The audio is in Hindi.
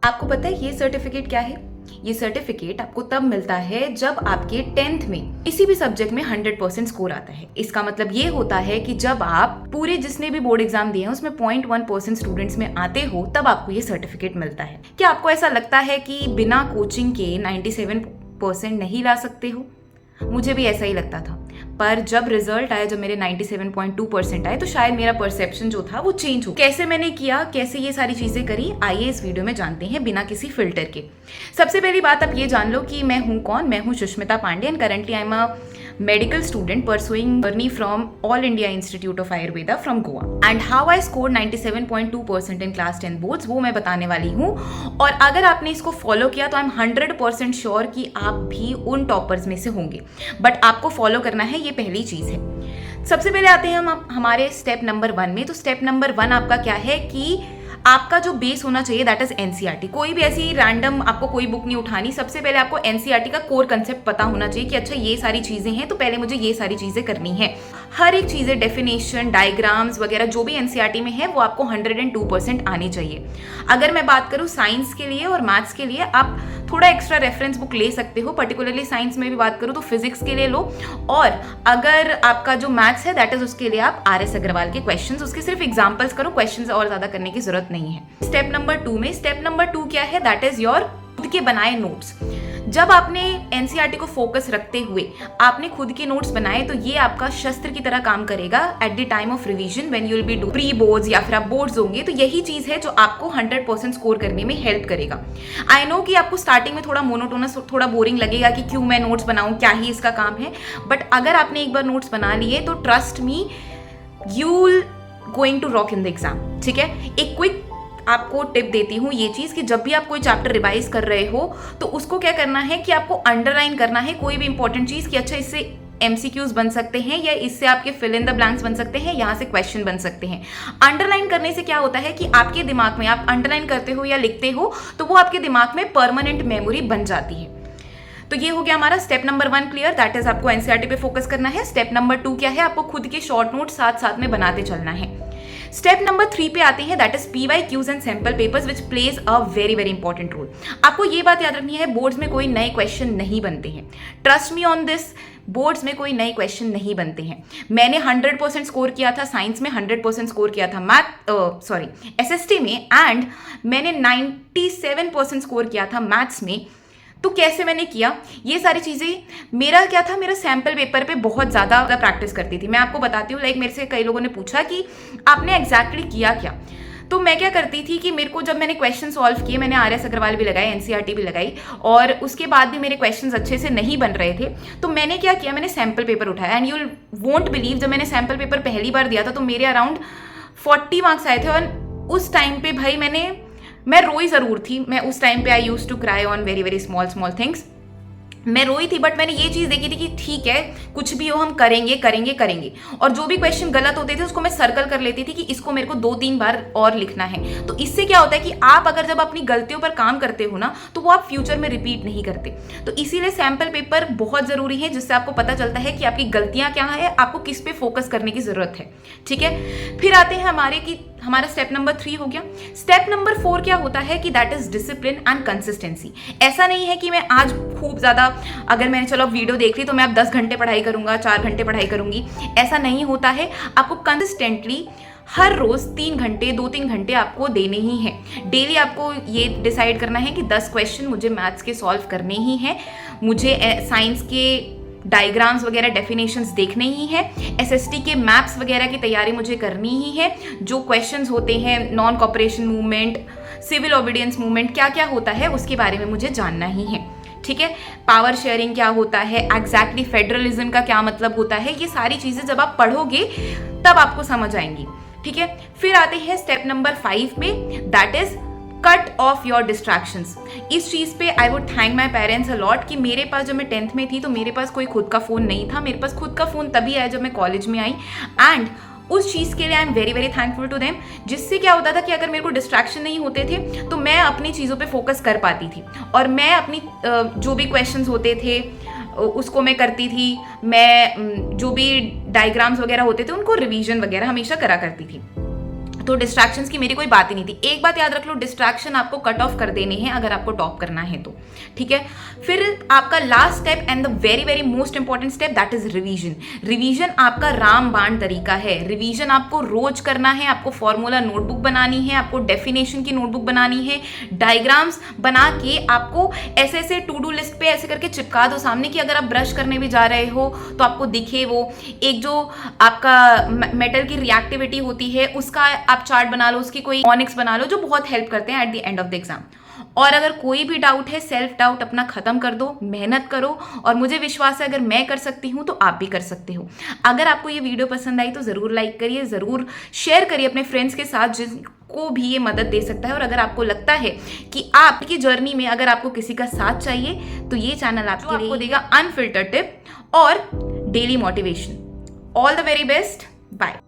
आपको पता है ये सर्टिफिकेट क्या है? ये सर्टिफिकेट आपको तब मिलता है जब आपके 10th में किसी भी सब्जेक्ट में 100% स्कोर आता है। इसका मतलब ये होता है कि जब आप पूरे जिसने भी बोर्ड एग्जाम दिए हैं उसमें 0.1% स्टूडेंट्स में आते हो तब आपको ये सर्टिफिकेट मिलता है। क्या आपको ऐसा लगता है कि बिना कोचिंग के 97% नहीं ला सकते हो? मुझे भी ऐसा ही लगता था, पर जब रिजल्ट आया, जब मेरे 97.2% आए, तो शायद मेरा परसेप्शन जो था वो चेंज हो। कैसे मैंने किया, कैसे ये सारी चीजें करी, आइए इस वीडियो में जानते हैं बिना किसी फिल्टर के। सबसे पहली बात आप ये जान लो कि मैं हूँ कौन। मैं हूँ Sushmita Pandey and currently I am a medical student pursuing journey from All India Institute of Ayurveda from Goa. And how I scored 97.2% in class 10 boards, वो मैं बताने वाली हूँ। और अगर आपने इसको फॉलो किया तो आई एम 100% श्योर कि आप भी उन टॉपर्स में से होंगे। बट आपको फॉलो करना है, ये पहली चीज़ है। सबसे पहले आते हैं हम हमारे स्टेप नंबर 1 में। तो स्टेप नंबर 1 आपका क्या है कि आपका जो बेस होना चाहिए दैट इज एनसीईआरटी। कोई भी ऐसी रैंडम आपको कोई बुक नहीं उठानी। सबसे पहले आपको एनसीईआरटी का कोर कंसेप्ट पता होना चाहिए कि अच्छा ये सारी चीजें हैं तो पहले मुझे ये सारी चीजें करनी है। हर एक चीजें, डेफिनेशन, डायग्राम्स वगैरह जो भी एनसीईआरटी में है वो आपको 102% आनी चाहिए। अगर मैं बात करूँ साइंस के लिए और मैथ्स के लिए, आप थोड़ा एक्स्ट्रा रेफरेंस बुक ले सकते हो। पर्टिकुलरली साइंस में भी बात करूँ तो फिजिक्स के लिए लो, और अगर आपका जो मैथ्स है दैट इज उसके लिए आप RS अग्रवाल के क्वेश्चंस, उसके सिर्फ एग्जांपल्स करो, क्वेश्चंस और ज्यादा करने की जरूरत नहीं है। स्टेप नंबर 2 में, स्टेप नंबर 2 क्या है? दैट इज योर खुद के बनाए नोट्स। जब आपने एनसीईआरटी को फोकस रखते हुए आपने खुद के नोट्स बनाए तो ये आपका शस्त्र की तरह काम करेगा at the time of revision when you will be do pre boards या फिर आप बोर्ड्स होंगे। तो यही चीज है जो आपको 100% स्कोर करने में हेल्प करेगा। आई नो कि आपको स्टार्टिंग में थोड़ा मोनोटोनस, थोड़ा बोरिंग लगेगा कि क्यों मैं नोट्स बनाऊं, क्या ही इसका काम है। बट अगर आपने एक बार नोट्स बना लिए तो trust me, you will going to rock in the exam. ठीक है, एक क्विक आपको टिप देती हूँ ये चीज कि जब भी आप कोई चैप्टर रिवाइज कर रहे हो तो उसको क्या करना है कि आपको अंडरलाइन करना है कोई भी इंपॉर्टेंट चीज कि अच्छा इससे MCQs बन सकते हैं या इससे आपके फिल इन द ब्लैंक्स बन सकते हैं, यहाँ से क्वेश्चन बन सकते हैं। अंडरलाइन करने से क्या होता है कि आपके दिमाग में, आप अंडरलाइन करते हो या लिखते हो तो वो आपके दिमाग में परमानेंट मेमोरी बन जाती है। तो ये हो गया हमारा step number 1 clear, that is आपको एनसीईआरटी पे फोकस करना है। स्टेप नंबर 2 क्या है? आपको खुद के शॉर्ट नोट साथ साथ में बनाते चलना है। स्टेप नंबर 3 पे आते हैं, that is PYQs and sample papers which plays a very very important role. आपको ये बात याद रखनी है, बोर्ड्स में कोई नए क्वेश्चन नहीं बनते हैं। Trust me on this, boards में कोई नए क्वेश्चन नहीं बनते हैं। मैंने 100% स्कोर किया था साइंस में, 100% स्कोर किया था SST में, एंड मैंने 97% स्कोर किया था मैथ्स में। तो कैसे मैंने किया ये सारी चीज़ें? मेरा क्या था, मेरा सैम्पल पेपर पे बहुत ज़्यादा प्रैक्टिस करती थी। मैं आपको बताती हूँ, लाइक मेरे से कई लोगों ने पूछा कि आपने एग्जैक्टली किया क्या। तो मैं क्या करती थी कि मेरे को, जब मैंने क्वेश्चन सॉल्व किए, मैंने RS अग्रवाल भी लगाई, NCERT भी लगाई, और उसके बाद भी मेरे क्वेश्चन अच्छे से नहीं बन रहे थे, तो मैंने क्या किया, मैंने सैम्पल पेपर उठाया। एंड यू वोंट बिलीव, जब मैंने सैम्पल पेपर पहली बार दिया था तो मेरे अराउंड 40 मार्क्स आए थे। और उस टाइम पे भाई मैं रोई ज़रूर थी। मैं उस टाइम पे I use to cry on very very small things. मैं रोई थी, बट मैंने ये चीज़ देखी थी कि ठीक है, कुछ भी हो हम करेंगे करेंगे करेंगे। और जो भी क्वेश्चन गलत होते थे उसको मैं सर्कल कर लेती थी कि इसको मेरे को 2-3 बार और लिखना है। तो इससे क्या होता है कि आप अगर जब अपनी गलतियों पर काम करते हो ना तो वो आप फ्यूचर में रिपीट नहीं करते। तो इसीलिए सैम्पल पेपर बहुत ज़रूरी है, जिससे आपको पता चलता है कि आपकी गलतियाँ क्या है, आपको किस पे फोकस करने की ज़रूरत है। ठीक है, फिर आते हैं हमारा स्टेप नंबर 3 हो गया। स्टेप नंबर 4 क्या होता है कि that is discipline and consistency. ऐसा नहीं है कि मैं आज खूब ज़्यादा, अगर मैंने चलो डेली देख ली तो मैं अब 10 घंटे पढ़ाई करूंगा, 4 घंटे पढ़ाई करूंगी, ऐसा नहीं होता है। आपको कंसिस्टेंटली हर रोज 2-3 घंटे आपको देने ही हैं। डेली आपको ये डिसाइड करना है कि 10 क्वेश्चन मुझे मैथ्स के सॉल्व करने ही हैं, मुझे साइंस के डायग्राम्स वगैरह, डेफिनेशंस देखने ही है, SST के मैप्स वगैरह की तैयारी मुझे करनी ही है। जो क्वेश्चंस होते हैं, non cooperation movement, civil obedience movement, क्या क्या होता है उसके बारे में मुझे जानना ही है। ठीक है, पावर शेयरिंग क्या होता है, एग्जैक्टली फेडरलिज्म का क्या मतलब होता है, ये सारी चीज़ें जब आप पढ़ोगे तब आपको समझ आएंगी। ठीक है, फिर आते हैं स्टेप नंबर 5 पे, that is cut off your distractions. इस चीज़ पे I would thank my parents a lot कि मेरे पास, जब मैं 10th में थी तो मेरे पास कोई खुद का फ़ोन नहीं था। मेरे पास खुद का फ़ोन तभी आया जब मैं कॉलेज में आई, एंड उस चीज़ के लिए I am very very thankful to them. जिससे क्या होता था कि अगर मेरे को डिस्ट्रैक्शन नहीं होते थे तो मैं अपनी चीज़ों पे फोकस कर पाती थी, और मैं अपनी जो भी क्वेश्चंस होते थे उसको मैं करती थी। मैं जो भी डायग्राम्स वगैरह होते थे उनको रिवीजन वगैरह हमेशा करा करती थी। तो डिस्ट्रैक्शंस की मेरी कोई बात ही नहीं थी। एक बात याद रख लो, डिस्ट्रैक्शन आपको कट ऑफ कर देने हैं अगर आपको टॉप करना है तो, ठीक है। फिर आपका last step and the very very most important step, that is revision. Revision आपका रामबाण तरीका है। रिवीजन आपको रोज करना है, आपको फॉर्मूला नोटबुक बनानी है, आपको डेफिनेशन की नोटबुक बनानी है, डायग्राम्स बना के आपको ऐसे ऐसे टू डू लिस्ट पे ऐसे करके चिपका दो सामने कि अगर आप ब्रश करने भी जा रहे हो तो आपको दिखे वो। एक जो आपका मेटल की रिएक्टिविटी होती है उसका आप चार्ट बना लो, उसकी कोई मॉनिक्स बना लो, जो बहुत हेल्प करते हैं at the end of the exam. और अगर कोई भी डाउट है, सेल्फ डाउट अपना खत्म कर दो, मेहनत करो, और मुझे विश्वास है अगर मैं कर सकती हूँ तो आप भी कर सकते हो। अगर आपको ये वीडियो पसंद आई तो ज़रूर लाइक करिए, ज़रूर शेयर करिए अपने फ्रेंड्स के साथ जिनको भी ये मदद दे सकता है। और अगर आपको लगता है कि आपकी जर्नी में अगर आपको किसी का साथ चाहिए तो ये चैनल आपके लिए देगा अनफिल्टर्ड टिप और daily motivation. All the very best, bye.